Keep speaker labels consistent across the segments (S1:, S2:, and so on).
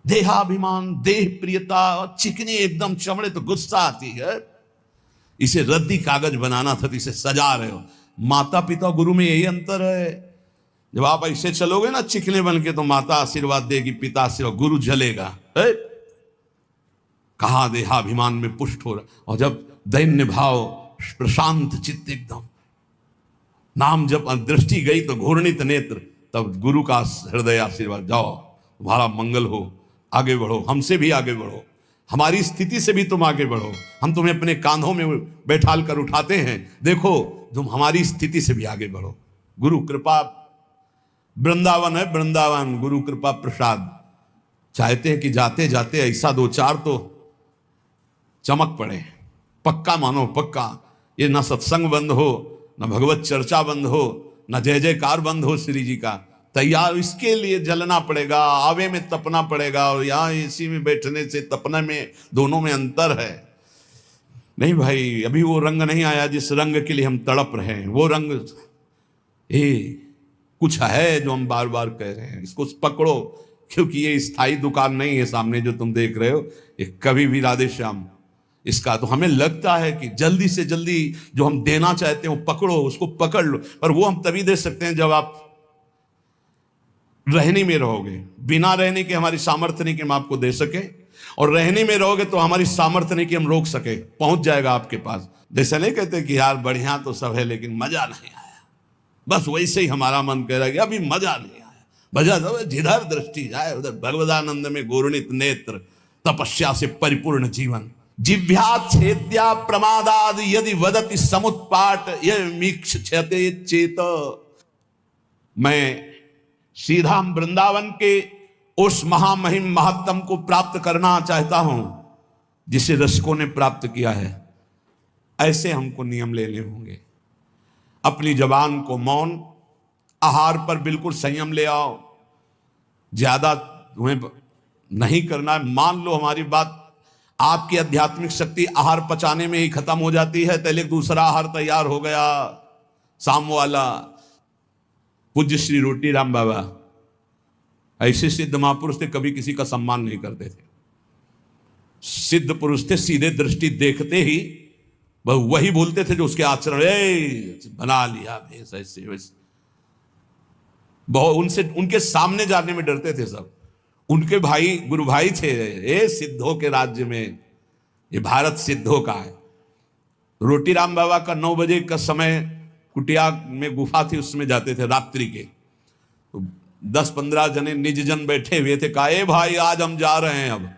S1: देहाभिमान, देह प्रियता, चिकनी एकदम चमड़े, तो गुस्सा आती है। इसे रद्दी कागज बनाना था तो इसे सजा रहे हो। माता पिता गुरु में यही अंतर है। जब आप ऐसे चलोगे ना चिकने बन के, तो माता आशीर्वाद देगी, पिता आशीर्वाद, गुरु जलेगा। कहा देहाभिमान में पुष्ट हो रहा, और जब दैन्य भाव, प्रशांत चित्त एकदम, नाम जब दृष्टि गई तो घूर्णित नेत्र, तब गुरु का हृदय आशीर्वाद, जाओ तुम्हारा मंगल हो, आगे बढ़ो, हमसे भी आगे बढ़ो, हमारी स्थिति से भी तुम आगे बढ़ो, हम तुम्हें अपने कांधों में बैठाल कर उठाते हैं, देखो तुम हमारी स्थिति से भी आगे बढ़ो। गुरु कृपा, वृंदावन है वृंदावन, गुरु कृपा प्रसाद। चाहते हैं कि जाते जाते ऐसा दो चार तो चमक पड़े, पक्का मानो पक्का। ये ना सत्संग बंद हो, ना भगवत चर्चा बंद हो, ना जय जयकार बंद हो श्री जी का। तैयार इसके लिए जलना पड़ेगा, आवे में तपना पड़ेगा, और यहाँ एसी में बैठने से तपने में दोनों में अंतर है। नहीं भाई, अभी वो रंग नहीं आया जिस रंग के लिए हम तड़प रहे हैं। वो रंग कुछ है जो हम बार बार कह रहे हैं, इसको पकड़ो, क्योंकि ये स्थायी दुकान नहीं है सामने जो तुम देख रहे हो, ये कभी भी राधे श्याम इसका। तो हमें लगता है कि जल्दी से जल्दी जो हम देना चाहते हैं वो पकड़ो, उसको पकड़ लो, पर वो हम तभी दे सकते हैं जब आप रहने में रहोगे। बिना रहने के हमारी सामर्थ्य नहीं कि हम आपको दे सके, और रहने में रहोगे तो हमारी सामर्थ्य नहीं कि हम रोक सके, पहुंच जाएगा आपके पास। जैसे नहीं कहते कि यार बढ़िया तो सब है लेकिन मजा नहीं आया, बस वैसे ही हमारा मन कह रहा है कि अभी मजा नहीं आया। मजा तो जिधर दृष्टि जाए उधर भगवदानंद में घूर्णित नेत्र, तपस्या से परिपूर्ण जीवन। जिह्वा छेद्या प्रमादाद यदि वदति समुत्पाट ये मीक्षते चेत। मैं सीधा वृंदावन के उस महामहिम महत्तम को प्राप्त करना चाहता हूं जिसे रसिकों ने प्राप्त किया है। ऐसे हमको नियम लेने होंगे। अपनी जबान को मौन, आहार पर बिल्कुल संयम ले आओ, ज्यादा तुम्हें नहीं करना है। मान लो हमारी बात, आपकी आध्यात्मिक शक्ति आहार पचाने में ही खत्म हो जाती है, पहले दूसरा आहार तैयार हो गया शाम वाला। पूज्य श्री रोटी राम बाबा ऐसे सिद्ध महापुरुष थे, कभी किसी का सम्मान नहीं करते थे। सिद्ध पुरुष थे, सीधे दृष्टि देखते ही वही बोलते थे जो उसके आचरण, बना लिया ऐसे वैसे। बहुत उनसे, उनके सामने जाने में डरते थे सब। उनके भाई गुरु भाई थे, ये सिद्धों के राज्य में, ये भारत सिद्धों का है। रोटी राम बाबा का 9 बजे का समय, कुटिया में गुफा थी उसमें जाते थे रात्रि के। तो 10-15 जने निज जन बैठे हुए थे, कहा भाई आज हम जा रहे हैं। अब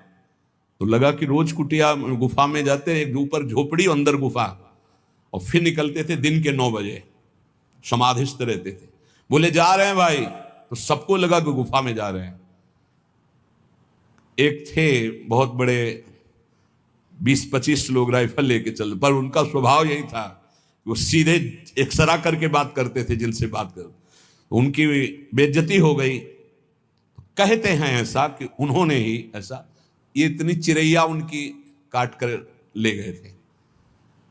S1: तो लगा कि रोज कुटिया गुफा में जाते हैं, एक ऊपर झोपड़ी अंदर गुफा, और फिर निकलते थे दिन के 9 बजे, समाधिस्थ रहते थे। बोले जा रहे हैं भाई, तो सबको लगा कि गुफा में जा रहे हैं। एक थे बहुत बड़े, 20-25 लोग राइफल लेके चल, पर उनका स्वभाव यही था, वो सीधे एक्सरा करके बात करते थे जिनसे बात कर। उनकी बेइज्जती हो गई। कहते हैं ऐसा कि उन्होंने ही ऐसा, ये इतनी चिरैया उनकी काट कर ले गए थे,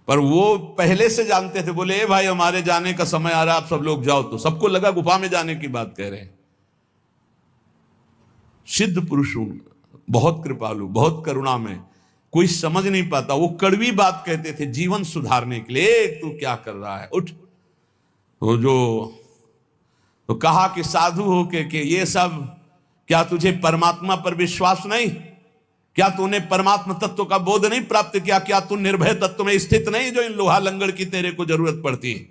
S1: पर वो पहले से जानते थे। बोले भाई हमारे जाने का समय आ रहा, आप सब लोग जाओ। तो सबको लगा गुफा में जाने की बात कह रहे हैं। सिद्ध पुरुष बहुत कृपालु, बहुत करुणा में, कोई समझ नहीं पाता, वो कड़वी बात कहते थे जीवन सुधारने के लिए। तू क्या कर रहा है, उठ। तो जो तो कहा कि साधु हो के ये सब, क्या तुझे परमात्मा पर विश्वास नहीं? क्या तूने परमात्मा तत्व का बोध नहीं प्राप्त किया? क्या तू निर्भय तत्व में स्थित नहीं जो इन लोहा लंगड़ की तेरे को जरूरत पड़ती है?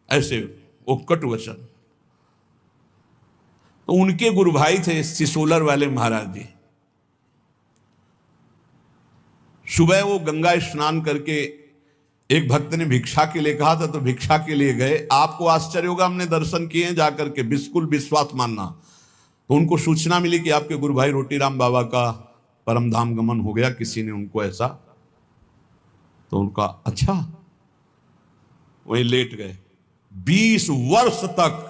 S1: ऐसे वो कटु वचन। तो उनके गुरु भाई थे सिसोलर वाले महाराज जी। सुबह वो गंगा स्नान करके, एक भक्त ने भिक्षा के लिए कहा था तो भिक्षा के लिए गए। आपको आश्चर्य होगा, हमने दर्शन किए जाकर के, बिल्कुल विश्वास मानना। तो उनको सूचना मिली कि आपके गुरु भाई रोटी राम बाबा का परम धाम गमन हो गया, किसी ने उनको ऐसा। तो उनका अच्छा, वहीं लेट गए। 20 वर्ष तक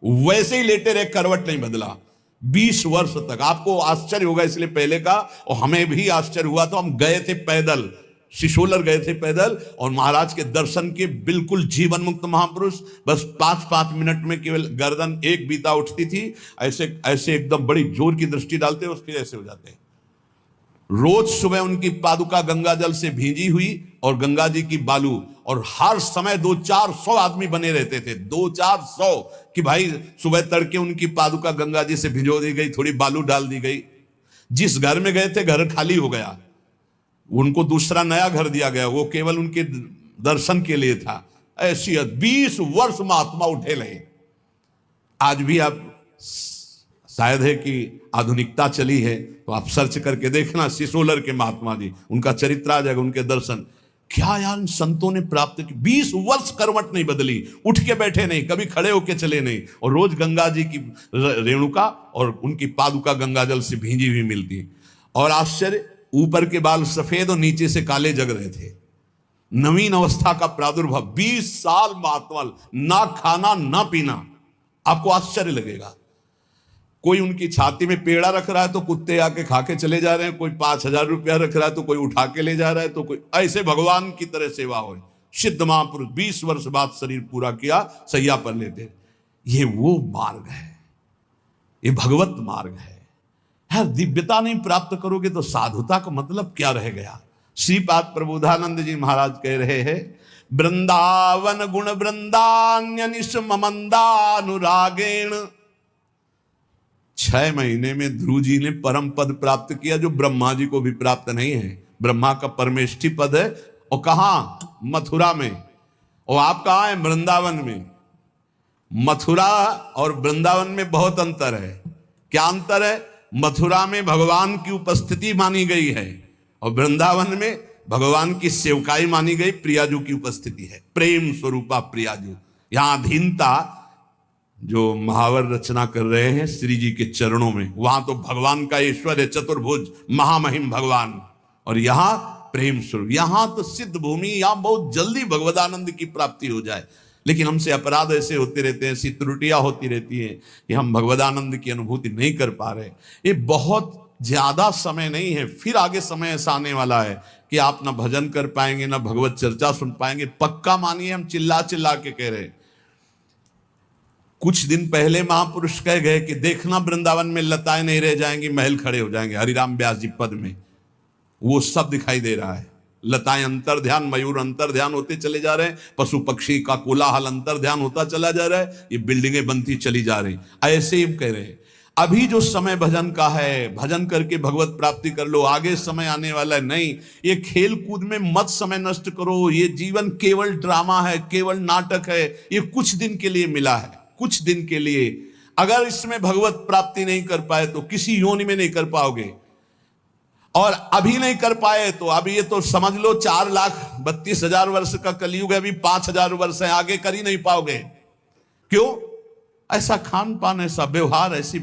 S1: वैसे ही लेटे रहे, करवट नहीं बदला 20 वर्ष तक। आपको आश्चर्य होगा इसलिए पहले का, और हमें भी आश्चर्य हुआ। तो हम गए थे पैदल, सिसोलर गए थे पैदल, और महाराज के दर्शन के बिल्कुल जीवन मुक्त महापुरुष। बस 5-5 मिनट में केवल गर्दन एक बीता उठती थी, ऐसे ऐसे एकदम बड़ी जोर की दृष्टि डालते और फिर ऐसे हो जाते। रोज सुबह उनकी पादुका गंगा जल से भींजी हुई और गंगा जी की बालू, और हर समय 200-400 आदमी बने रहते थे, 200-400 कि भाई सुबह तड़के उनकी पादुका गंगा जी से भिजो दी गई, थोड़ी बालू डाल दी गई। जिस घर में गए थे घर खाली हो गया, उनको दूसरा नया घर दिया गया, वो केवल उनके दर्शन के लिए था। ऐसी 20 वर्ष महात्मा उठे रहे। आज भी आप शायद है कि आधुनिकता चली है तो आप सर्च करके देखना, सिसोलर के महात्मा जी, उनका चरित्र आ जाएगा, उनके दर्शन। क्या यार इन संतों ने प्राप्त की, 20 वर्ष करवट नहीं बदली, उठ के बैठे नहीं, कभी खड़े होके चले नहीं, और रोज गंगा जी की रेणुका और उनकी पादुका गंगा जल से भींजी हुई मिलती। और आश्चर्य, ऊपर के बाल सफेद और नीचे से काले जग रहे थे। नवीन अवस्था का प्रादुर्भाव। 20 साल महात्मा, ना खाना ना पीना। आपको आश्चर्य लगेगा। कोई उनकी छाती में पेड़ा रख रहा है तो कुत्ते आके खा के चले जा रहे हैं, कोई 5000 रुपया रख रहा है तो कोई उठा के ले जा रहा है, तो कोई ऐसे भगवान की तरह सेवा हो। सिद्ध महापुरुष 20 वर्ष बाद शरीर पूरा किया, सैया पर लेते। ये वो मार्ग है, ये भगवत मार्ग है। दिव्यता नहीं प्राप्त करोगे तो साधुता का मतलब क्या रह गया। श्रीपाद प्रबोधानंद जी महाराज कह रहे हैं, वृंदावन गुण वृंदान्य निशममंदानुरागेण। 6 महीने में ध्रुव जी ने परम पद प्राप्त किया, जो ब्रह्मा जी को भी प्राप्त नहीं है। ब्रह्मा का परमेष्ठी पद है, और कहां? मथुरा में। और आप कहां है? वृंदावन में। मथुरा और वृंदावन में बहुत अंतर है। क्या अंतर है? मथुरा में भगवान की उपस्थिति मानी गई है, और वृंदावन में भगवान की सेवकाई मानी गई, प्रियाजू की उपस्थिति है। प्रेम स्वरूपा प्रियाजू। यहां अधीनता जो महावर रचना कर रहे हैं श्री जी के चरणों में, वहां तो भगवान का ऐश्वर्य, चतुर्भुज महामहिम भगवान, और यहां प्रेम स्वरूप। यहां तो सिद्ध भूमि, यहां बहुत जल्दी भगवदानंद की प्राप्ति हो जाए। लेकिन हमसे अपराध ऐसे होते रहते हैं, ऐसी त्रुटियां होती रहती हैं कि हम भगवदानंद की अनुभूति नहीं कर पा रहे। ये बहुत ज्यादा समय नहीं है, फिर आगे समय ऐसा आने वाला है कि आप ना भजन कर पाएंगे, ना भगवत चर्चा सुन पाएंगे। पक्का मानिए, हम चिल्ला चिल्ला के कह रहे। कुछ दिन पहले महापुरुष कह गए कि देखना वृंदावन में लताएं नहीं रह जाएंगी, महल खड़े हो जाएंगे। हरिराम व्यास जी पद में वो सब दिखाई दे रहा है। लताएं अंतर ध्यान, मयूर अंतर ध्यान होते चले जा रहे हैं, पशु पक्षी का कोलाहल अंतर ध्यान होता चला जा रहा है, ये बिल्डिंगें बनती चली जा रही। ऐसे ही कह रहे हैं, अभी जो समय भजन का है, भजन करके भगवत प्राप्ति कर लो, आगे समय आने वाला है। नहीं, ये खेल कूद में मत समय नष्ट करो। ये जीवन केवल ड्रामा है, केवल नाटक है। ये कुछ दिन के लिए मिला है, कुछ दिन के लिए। अगर इसमें भगवत प्राप्ति नहीं कर पाए तो किसी योनि में नहीं कर पाओगे, और अभी नहीं कर पाए तो अभी ये तो समझ लो 4,32,000 वर्ष का कलयुग है, अभी 5,000 वर्ष है, आगे कर ही नहीं पाओगे। क्यों? ऐसा खान पान, ऐसा व्यवहार, ऐसी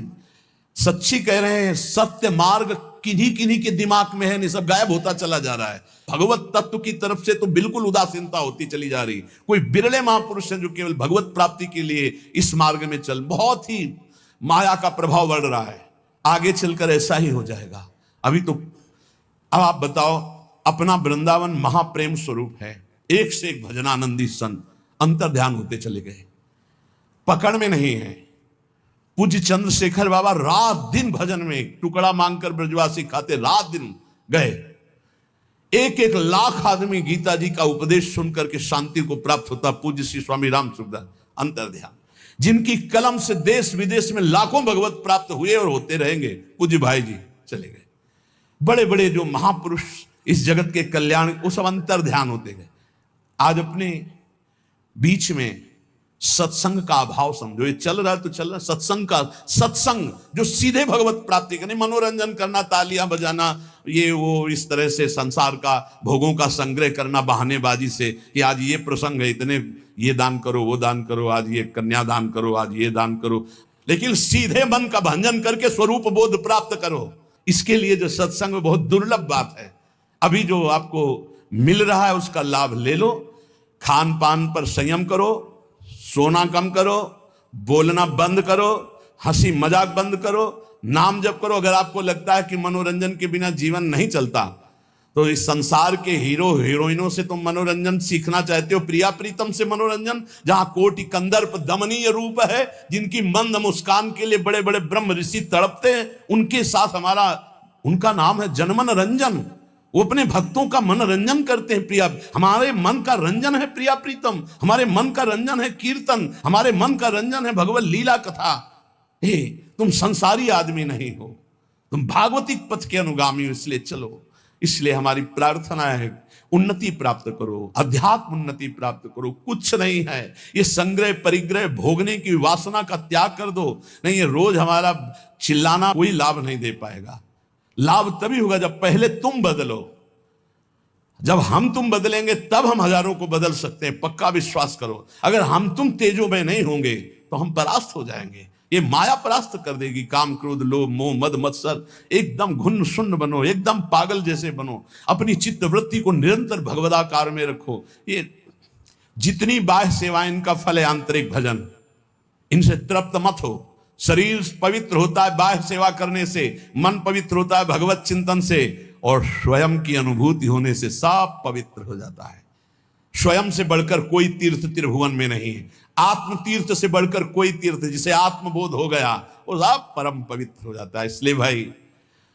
S1: सच्ची कह रहे हैं, सत्य मार्ग किन्हीं किन्हीं के दिमाग में है, नहीं सब गायब होता चला जा रहा है। भगवत तत्व की तरफ से तो बिल्कुल उदासीनता होती चली जा रही। कोई बिरले महापुरुष हैं जो केवल भगवत प्राप्ति के लिए इस मार्ग में चल। बहुत ही माया का प्रभाव बढ़ रहा है, आगे चलकर ऐसा ही हो जाएगा। अभी तो अब आप बताओ, अपना वृंदावन महाप्रेम स्वरूप है, एक से एक भजनानंदी संत अंतर ध्यान होते चले गए, पकड़ में नहीं है। पूज्य चंद्रशेखर बाबा रात दिन भजन में टुकड़ा मांगकर ब्रजवासी खाते, रात दिन गए। 1-1 लाख आदमी गीता जी का उपदेश सुनकर के शांति को प्राप्त होता। पूज्य श्री स्वामी राम सुखदास अंतर ध्यान, जिनकी कलम से देश विदेश में लाखों भगवत प्राप्त हुए और होते रहेंगे। पूज्य भाई जी चले गए। बड़े बड़े जो महापुरुष इस जगत के कल्याण, वो सब अंतर ध्यान होते गए। आज अपने बीच में सत्संग का अभाव समझो। ये चल रहा है तो चल रहा है, सत्संग जो सीधे भगवत प्राप्ति करने, मनोरंजन करना, तालियां बजाना, ये वो इस तरह से संसार का भोगों का संग्रह करना बहानेबाजी से, कि आज ये प्रसंग है, इतने ये दान करो, वो दान करो, आज ये कन्या दान करो, आज ये दान करो। लेकिन सीधे मन का भंजन करके स्वरूप बोध प्राप्त करो, इसके लिए जो सत्संग में बहुत दुर्लभ बात है। अभी जो आपको मिल रहा है उसका लाभ ले लो। खान पान पर संयम करो, सोना कम करो, बोलना बंद करो, हंसी मजाक बंद करो, नाम जप करो। अगर आपको लगता है कि मनोरंजन के बिना जीवन नहीं चलता तो इस संसार के हीरो हीरोइनों से तुम मनोरंजन सीखना चाहते हो, प्रिया प्रीतम से मनोरंजन, जहां कोटि कंदर्प दमनीय रूप है, जिनकी मंद मुस्कान के लिए बड़े बड़े ब्रह्म ऋषि तड़पते हैं, उनके साथ हमारा, उनका नाम है जनमन रंजन। वो अपने भक्तों का मनोरंजन करते हैं। प्रिया, हमारे मन का रंजन है प्रिया प्रीतम, हमारे मन का रंजन है कीर्तन, हमारे मन का रंजन है भगवत लीला कथा। हे, तुम संसारी आदमी नहीं हो, तुम भागवतिक पथ के अनुगामी हो, इसलिए चलो। इसलिए हमारी प्रार्थना है, उन्नति प्राप्त करो, अध्यात्म उन्नति प्राप्त करो। कुछ नहीं है ये संग्रह परिग्रह भोगने की वासना का त्याग कर दो। नहीं, ये रोज हमारा चिल्लाना कोई लाभ नहीं दे पाएगा। लाभ तभी होगा जब पहले तुम बदलो। जब हम तुम बदलेंगे तब हम हजारों को बदल सकते हैं, पक्का विश्वास करो। अगर हम तुम तेजो में नहीं होंगे तो हम परास्त हो जाएंगे। ये माया परास्त कर देगी। काम क्रोध लोभ मोह मद मत्सर, एकदम घुन्न शून्य बनो, एकदम पागल जैसे बनो। अपनी चित्त वृत्ति को निरंतर भगवदाकार में रखो। ये जितनी बाह्य सेवाएं, इनका फल है आंतरिक भजन। इनसे तृप्त मत हो। शरीर पवित्र होता है बाह्य सेवा करने से, मन पवित्र होता है भगवत चिंतन से, और स्वयं की अनुभूति होने से सब पवित्र हो जाता है। स्वयं से बढ़कर कोई तीर्थ त्रिभुवन में नहीं है। आत्म तीर्थ से बढ़कर कोई तीर्थ, जिसे आत्मबोध हो गया वो सब परम पवित्र हो जाता है। इसलिए भाई,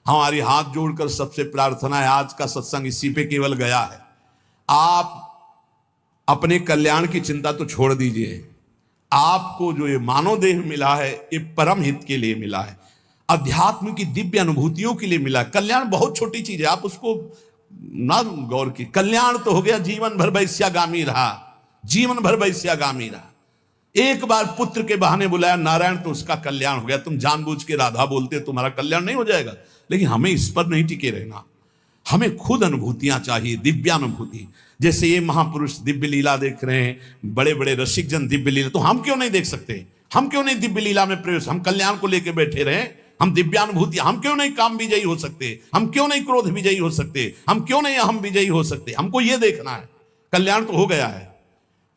S1: हमारी हाथ जोड़कर सबसे प्रार्थना है, आज का सत्संग इसी पे केवल गया है। आप अपने कल्याण की चिंता तो छोड़ दीजिए। आपको जो ये मानव देह मिला है, ये परम हित के लिए मिला है, अध्यात्म की दिव्य अनुभूतियों के लिए मिला है। कल्याण बहुत छोटी चीज है, आप उसको ना गौर की। कल्याण तो हो गया जीवन भर वैश्यागामी रहा, जीवन भर वैश्यागामी रहा। एक बार पुत्र के बहाने बुलाया नारायण तो उसका कल्याण हो गया। तुम जानबूझ के राधा बोलते तुम्हारा कल्याण नहीं हो जाएगा। लेकिन हमें इस पर नहीं टिके रहना, हमें खुद अनुभूतियां चाहिए, दिव्यानुभूति। जैसे ये महापुरुष दिव्य लीला देख रहे हैं, बड़े बड़े रसिक जन दिव्य लीला, तो हम क्यों नहीं देख सकते? हम क्यों नहीं दिव्य लीला में प्रवेश? हम कल्याण को लेकर बैठे रहे, हम दिव्यानुभूति, हम क्यों नहीं काम विजयी हो सकते? हम क्यों नहीं क्रोध विजयी हो सकते? हम क्यों नहीं अहम विजयी हो सकते? हमको ये देखना है। कल्याण तो हो गया है,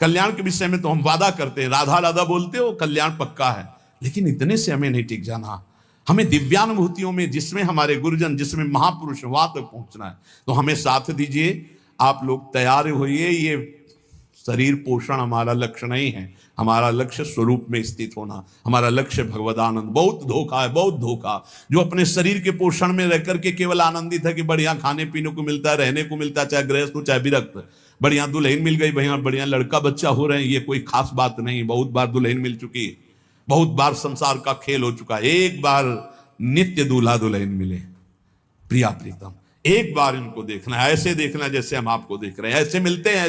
S1: कल्याण के विषय में तो हम वादा करते हैं, राधा राधा बोलते हो, कल्याण पक्का है। लेकिन इतने से हमें नहीं टिक जाना, हमें दिव्यानुभूतियों में, जिसमें हमारे गुरुजन, जिसमें महापुरुष, वहां तक पहुंचना है। तो हमें साथ दीजिए, आप लोग तैयार होइए। ये शरीर पोषण हमारा लक्ष्य नहीं है, हमारा लक्ष्य स्वरूप में स्थित होना, हमारा लक्ष्य भगवदानंद। बहुत धोखा है, बहुत धोखा। जो अपने शरीर के पोषण में रह करके केवल आनंदित है कि बढ़िया खाने पीने को मिलता है, रहने को मिलता है, चाहे गृहस्थ हो चाहे विरक्त, बढ़िया दुल्हन मिल गई, बढ़िया बढ़िया लड़का बच्चा हो रहे हैं, ये कोई खास बात नहीं। बहुत बार दुल्हन मिल चुकी है, बहुत बार संसार का खेल हो चुका है। एक बार नित्य दूल्हा दुल्हन मिले, प्रिया प्रीतम, एक बार इनको देखना है, ऐसे देखना जैसे हम आपको देख रहे हैं। ऐसे मिलते हैं,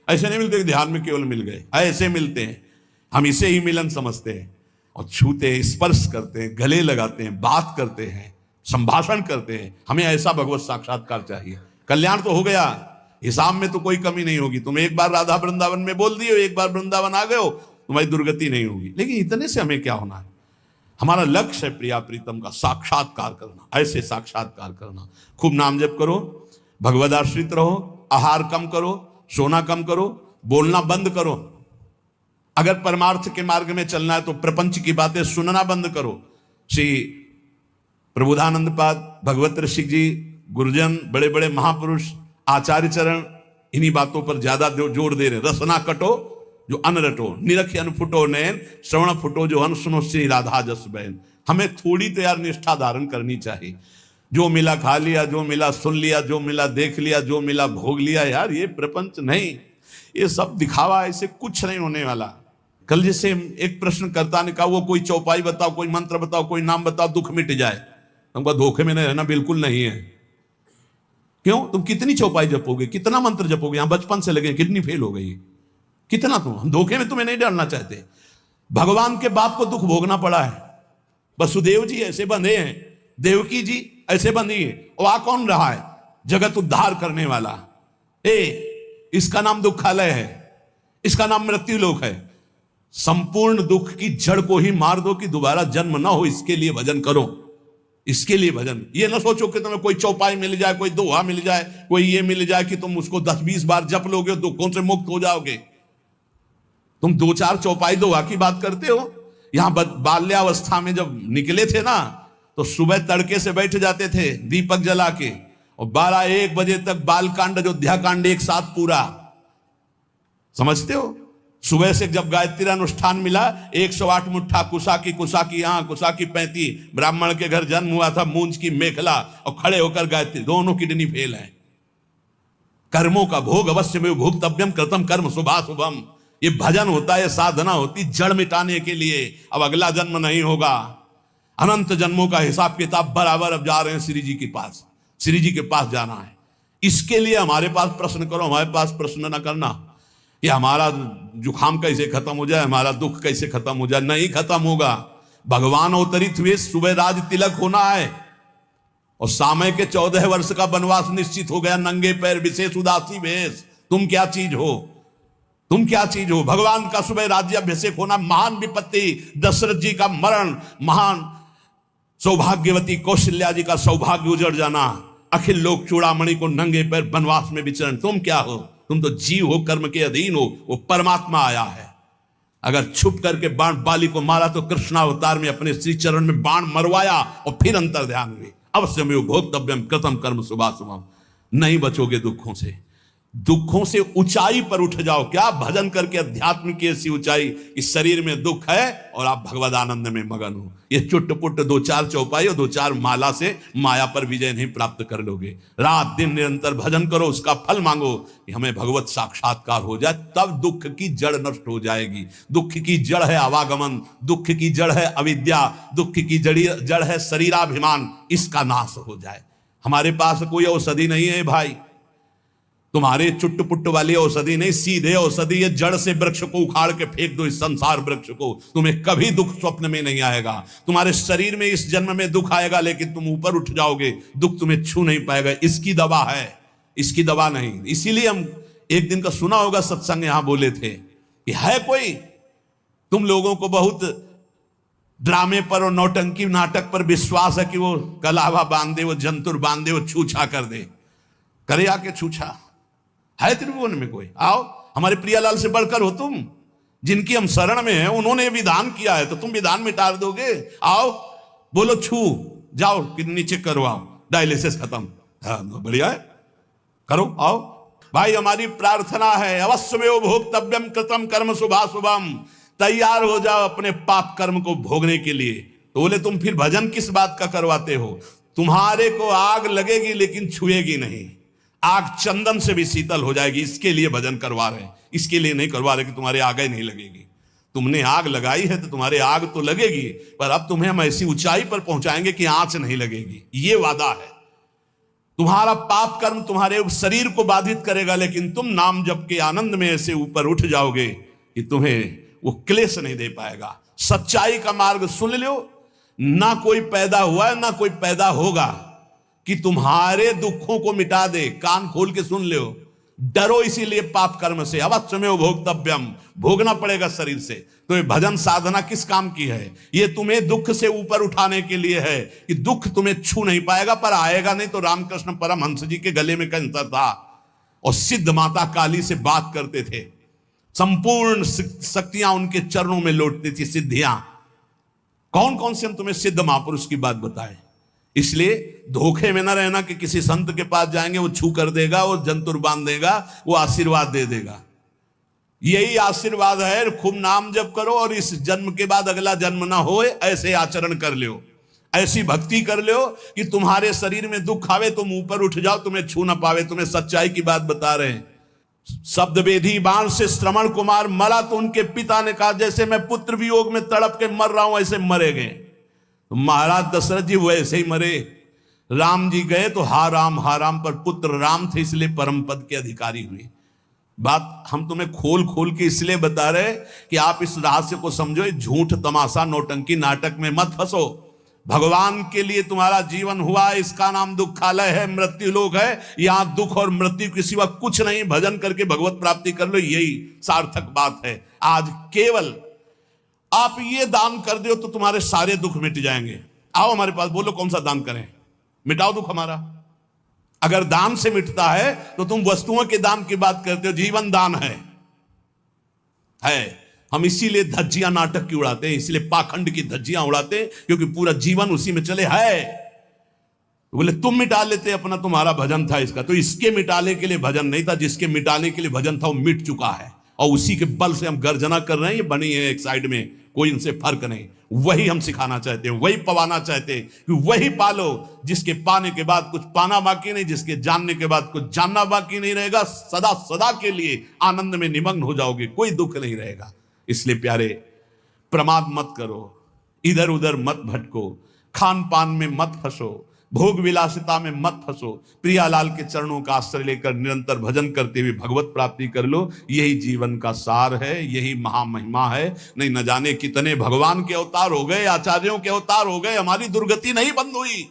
S1: ऐसे नहीं मिलते ध्यान में केवल मिल गए, ऐसे मिलते हैं। हम इसे ही मिलन समझते हैं, और छूते हैं, स्पर्श करते हैं, गले लगाते हैं, बात करते हैं, संभाषण करते हैं। हमें ऐसा भगवत साक्षात्कार चाहिए। कल्याण तो हो गया, हिसाब में तो कोई कमी नहीं होगी। तुम एक बार राधा वृंदावन में बोल दिए, एक बार वृंदावन आ गए हो, तुम्हारी दुर्गति नहीं होगी। लेकिन इतने से हमें क्या होना है? हमारा लक्ष्य है प्रिया प्रीतम का साक्षात्कार करना, ऐसे साक्षात्कार करना। खूब नाम जप करो, भगवदाश्रित रहो, आहार कम करो, सोना कम करो, बोलना बंद करो। अगर परमार्थ के मार्ग में चलना है तो प्रपंच की बातें सुनना बंद करो। श्री प्रबोधानंद पाद, भगवत ऋषि जी, गुरुजन, बड़े बड़े महापुरुष, आचार्य चरण इन्हीं बातों पर ज्यादा जोर दे रहे। रसना कटो जो अन रटो, निरख अन फुटो नैन, श्रवण फुटो जो अन सुनो, श्री राधा जस बहन। हमें थोड़ी तो यार निष्ठा धारण करनी चाहिए। जो मिला खा लिया, जो मिला सुन लिया, जो मिला देख लिया, जो मिला भोग लिया, यार ये प्रपंच नहीं, ये सब दिखावा, ऐसे कुछ नहीं होने वाला। कल जैसे एक प्रश्नकर्ता ने कहा, वो कोई चौपाई बताओ, कोई मंत्र बताओ, कोई नाम बताओ, दुख मिट जाए। हमको धोखे में नहीं रहना बिल्कुल नहीं है। क्यों? तुम कितनी चौपाई जपोगे, कितना मंत्र जपोगे? यहां बचपन से लगे, कितनी फेल हो गई, कितना? हम धोखे में तुम्हें नहीं डालना चाहते। भगवान के बाप को दुख भोगना पड़ा है, वसुदेव जी ऐसे बंधे हैं, देवकी जी ऐसे बंधी है, और आ कौन रहा है? जगत उद्धार करने वाला। इसका नाम दुखालय है, इसका नाम मृत्यु लोक है। संपूर्ण दुख की जड़ को ही मार दो कि दोबारा जन्म ना हो, इसके लिए भजन करो, इसके लिए भजन। ये ना सोचो कि तुम्हें कोई चौपाई मिल जाए, कोई दोहा मिल जाए, कोई ये मिल जाए कि तुम उसको 10-20 बार जप लोगे, दुखों से मुक्त हो जाओगे। तुम 2-4 चौपाई दोहा की बात करते हो। यहां बाल्यावस्था में जब निकले थे ना, तो सुबह तड़के से बैठ जाते थे दीपक जला के, और 12-1 बजे तक बालकांड अयोध्या कांड एक साथ पूरा। समझते हो? सुबह से जब गायत्री अनुष्ठान मिला, 108 मुट्ठा कुसा की यहाँ, कुसा की 35, ब्राह्मण के घर जन्म हुआ था, मूंज की मेखला, और खड़े होकर गायत्री, दोनों किडनी फेल है। कर्मों का भोग अवश्य में भोक्तव्यम कृतम कर्म शुभाशुभम। ये भजन होता है, साधना होती जड़ मिटाने के लिए। अब अगला जन्म नहीं होगा, अनंत जन्मों का हिसाब किताब बराबर। अब जा रहे हैं श्री जी के पास, श्री जी के पास जाना है। इसके लिए हमारे पास प्रश्न करो, हमारे पास प्रश्न न करना कि हमारा जुखाम कैसे खत्म हो जाए, हमारा दुख कैसे खत्म हो जाए। नहीं खत्म होगा। भगवान अवतरित हुए, सुबह राज तिलक होना है, और सामय के 14 वर्ष का वनवास निश्चित हो गया। नंगे पैर विशेष उदासी भेष, तुम क्या चीज हो, तुम क्या चीज हो। भगवान का सुबह राज्याभिषेक होना, महान विपत्ति, दशरथ जी का मरण, महान सौभाग्यवती कौशल्या जी का सौभाग्य उजड़ जाना, अखिल लोक चूड़ामणि को नंगे पैर वनवास में विचरण। तुम क्या हो? तुम तो जीव हो, कर्म के अधीन हो। वो परमात्मा आया है। अगर छुप करके बाण बाली को मारा तो कृष्णावतार में अपने श्री चरण में बाण मरवाया और फिर अंतर ध्यान हुए। अवश्य में भोक्तव्यम कृतम कर्म शुभाशुभम। नहीं बचोगे दुखों से। दुखों से ऊंचाई पर उठ जाओ। क्या भजन करके अध्यात्म की ऐसी ऊंचाई, इस शरीर में दुख है और आप भगवद आनंद में मगन हो। ये चुटपुट 2-4 चौपाई और 2-4 माला से माया पर विजय नहीं प्राप्त कर लोगे। रात दिन निरंतर भजन करो, उसका फल मांगो कि हमें भगवत साक्षात्कार हो जाए, तब दुख की जड़ नष्ट हो जाएगी। दुख की जड़ है आवागमन, दुख की जड़ है अविद्या, दुख की जड़ है शरीराभिमान। इसका नाश हो जाए। हमारे पास कोई औषधि नहीं है भाई, तुम्हारे चुट्ट पुट्ट वाली औषधि नहीं, सीधे औषधि है। जड़ से वृक्ष को उखाड़ के फेंक दो, इस संसार वृक्ष को, तुम्हें कभी दुख स्वप्न में नहीं आएगा। तुम्हारे शरीर में इस जन्म में दुख आएगा, लेकिन तुम ऊपर उठ जाओगे, दुख तुम्हें छू नहीं पाएगा। इसकी दवा है, इसकी दवा नहीं। इसीलिए हम एक दिन का सुना होगा सत्संग, यहां बोले थे कि है कोई, तुम लोगों को बहुत ड्रामे पर और नौटंकी नाटक पर विश्वास है कि वो कलावा बांध दे, वो जंतुर बांध दे, वो छूछा कर दे। करे आके छूछा है त्रिभुवन में कोई? आओ, हमारे प्रियालाल से बढ़कर हो तुम। जिनकी हम शरण में हैं, उन्होंने विधान किया है, तो तुम विधान मिटा दोगे? आओ, बोलो छू जाओ, किडनी चेक करवाओ, डायलिसिस खत्म। हाँ, बढ़िया है, करो, आओ भाई। हमारी प्रार्थना है, अवश्य में भोक्तव्यम कृतम कर्म शुभाशुभम। तैयार हो जाओ अपने पाप कर्म को भोगने के लिए। तो बोले तुम फिर भजन किस बात का करवाते हो? तुम्हारे को आग लगेगी लेकिन छुएगी नहीं। आग चंदन से भी शीतल हो जाएगी, इसके लिए भजन करवा रहे हैं। इसके लिए नहीं करवा रहे कि तुम्हारे आग ही नहीं लगेगी। तुमने आग लगाई है तो तुम्हारे आग तो लगेगी, पर अब तुम्हें हम ऐसी ऊंचाई पर पहुंचाएंगे कि आंच नहीं लगेगी। ये वादा है। तुम्हारा पाप कर्म तुम्हारे शरीर को बाधित करेगा, लेकिन तुम नाम जप के आनंद में ऐसे ऊपर उठ जाओगे कि तुम्हें वो क्लेश नहीं दे पाएगा। सच्चाई का मार्ग सुन लो, ना कोई पैदा हुआ है ना कोई पैदा होगा कि तुम्हारे दुखों को मिटा दे। कान खोल के सुन लो। डरो इसीलिए पाप कर्म से, अवश्य में भोक्तव्यम, भोगना पड़ेगा शरीर से। तो ये भजन साधना किस काम की है? ये तुम्हें दुख से ऊपर उठाने के लिए है कि दुख तुम्हें छू नहीं पाएगा, पर आएगा नहीं। तो रामकृष्ण परमहंस जी के गले में कैंसर था और सिद्ध माता काली से बात करते थे। संपूर्ण शक्तियां उनके चरणों में लौटती थी, सिद्धियां। कौन कौन से हम तुम्हें सिद्ध महापुरुष की बात बताएं? इसलिए धोखे में ना रहना कि किसी संत के पास जाएंगे, वो छू कर देगा, वो जंतुर बांध देगा, वो आशीर्वाद दे देगा। यही आशीर्वाद है, खूब नाम जप करो और इस जन्म के बाद अगला जन्म ना हो, ऐसे आचरण कर लो, ऐसी भक्ति कर लो कि तुम्हारे शरीर में दुख आवे तुम ऊपर उठ जाओ, तुम्हें छू ना पावे। तुम्हें सच्चाई की बात बता रहे हैं। शब्द वेधी बाण से श्रवण कुमार मरा तो उनके पिता ने कहा, जैसे मैं पुत्र वियोग में तड़प के मर रहा हूं ऐसे मरे गए। तो महाराज दशरथ जी वैसे ही मरे। राम जी गए तो हा राम पर पुत्र राम थे, इसलिए परम पद के अधिकारी हुए। बात हम तुम्हें खोल खोल के इसलिए बता रहे कि आप इस रहस्य को समझो। झूठ तमाशा नौटंकी नाटक में मत फंसो। भगवान के लिए तुम्हारा जीवन हुआ, इसका नाम दुखालय है, मृत्यु लोक है। यहां दुख और मृत्यु के सिवा कुछ नहीं। भजन करके भगवत प्राप्ति कर लो, यही सार्थक बात है। आज केवल आप ये दान कर दो तो तुम्हारे सारे दुख मिट जाएंगे। आओ हमारे पास, बोलो कौन सा दान करें, मिटाओ दुख हमारा। अगर दान से मिटता है तो तुम वस्तुओं के दान की बात करते हो। जीवन दान है। हम इसीलिए धज्जियां नाटक की उड़ाते हैं, इसलिए पाखंड की धज्जियां उड़ाते हैं, क्योंकि पूरा जीवन उसी में चले है। बोले तुम मिटा लेते अपना, तुम्हारा भजन था इसका, तो इसके मिटाने के लिए भजन नहीं था, जिसके मिटाने के लिए भजन था वो मिट चुका है, और उसी के बल से हम गर्जना कर रहे हैं। ये बनी है एक साइड में, कोई इनसे फर्क नहीं। वही हम सिखाना चाहते हैं, वही पवाना चाहते हैं कि वही पालो जिसके पाने के बाद कुछ पाना बाकी नहीं, जिसके जानने के बाद कुछ जानना बाकी नहीं रहेगा। सदा सदा के लिए आनंद में निमग्न हो जाओगे, कोई दुख नहीं रहेगा। इसलिए प्यारे, प्रमाद मत करो, इधर उधर मत भटको, खान पान में मत फंसो, भोग विलासिता में मत फंसो। प्रियालाल के चरणों का आश्रय लेकर निरंतर भजन करते हुए भगवत प्राप्ति कर लो। यही जीवन का सार है, यही महामहिमा है। नहीं न जाने कितने भगवान के अवतार हो गए, आचार्यों के अवतार हो गए, हमारी दुर्गति नहीं बंद हुई।